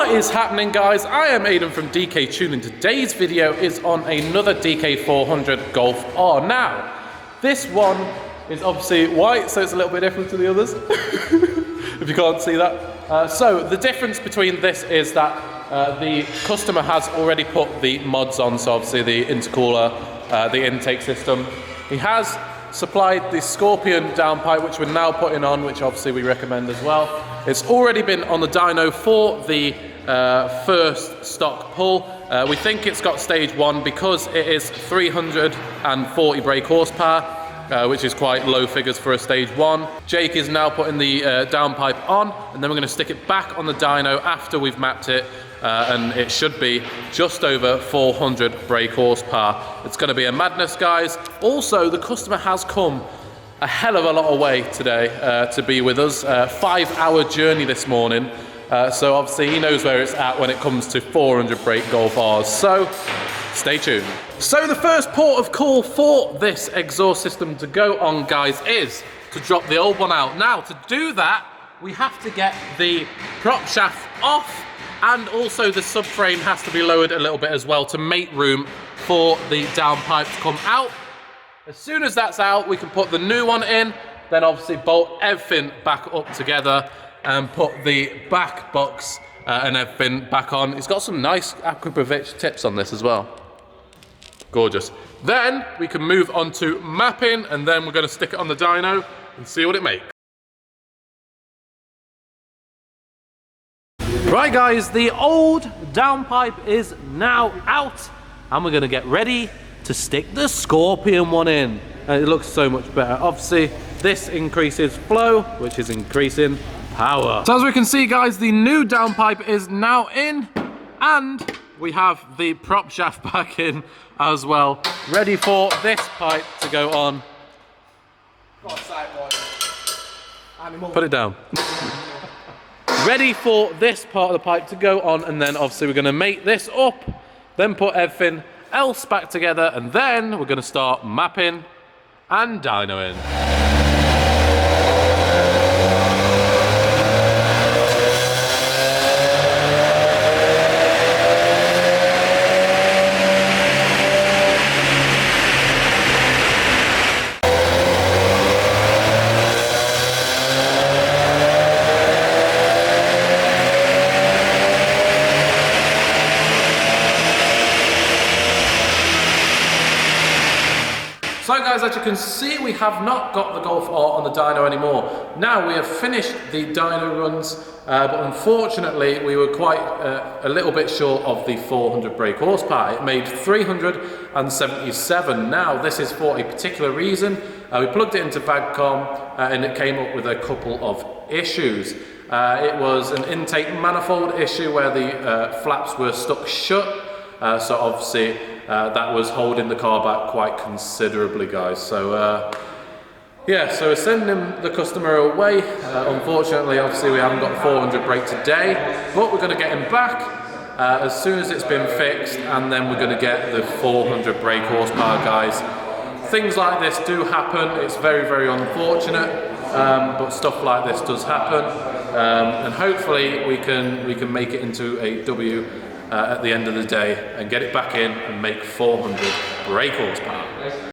What is happening, guys? I am Aidan from DK Tuning. Today's video is on another DK400 Golf R. Now, this one is obviously white, so it's a little bit different to the others, if you can't see that. So the difference between this is that the customer has already put the mods on, so obviously the intercooler, the intake system. He has supplied the Scorpion downpipe, which we're now putting on, which obviously we recommend as well. It's already been on the dyno for the first stock pull. We think it's got stage 1 because it is 340 brake horsepower, which is quite low figures for a stage 1. Jake is now putting the downpipe on, and then we're going to stick it back on the dyno after we've mapped it, and it should be just over 400 brake horsepower. It's going to be a madness, guys. Also, the customer has come a hell of a lot of way today to be with us. 5-hour journey this morning. So obviously he knows where it's at when it comes to 400 brake Golf Rs. So stay tuned. So the first port of call for this exhaust system to go on, guys, is to drop the old one out. Now, to do that, we have to get the prop shaft off, and also the subframe has to be lowered a little bit as well to make room for the downpipe to come out. As soon as that's out, we can put the new one in, then obviously bolt everything back up together and put the back box and everything back on. It's got some nice Aquapovich tips on this as well. Gorgeous. Then we can move on to mapping, and then we're going to stick it on the dyno and see what it makes. Right, guys, the old downpipe is now out, and we're going to get ready to stick the Scorpion one in. And it looks so much better. Obviously, this increases flow, which is increasing power. So as we can see, guys, the new downpipe is now in, and we have the prop shaft back in as well, ready for this pipe to go on. Put it down. Ready for this part of the pipe to go on, and then obviously we're going to make this up, then put everything else back together, and then we're going to start mapping and dynoing. So guys, as you can see, we have not got the Golf R on the dyno anymore. Now, we have finished the dyno runs, but unfortunately we were quite a little bit short of the 400 brake horsepower. It made 377. Now, this is for a particular reason. We plugged it into Bagcom and it came up with a couple of issues. It was an intake manifold issue where the flaps were stuck shut. So obviously that was holding the car back quite considerably, guys. So yeah, so we're sending the customer away. Unfortunately, obviously we haven't got 400 brake today, but we're going to get him back as soon as it's been fixed, and then we're going to get the 400 brake horsepower, guys. Things like this do happen. It's very, very unfortunate, but stuff like this does happen, and hopefully we can make it into a W at the end of the day and get it back in and make 400 brake horsepower.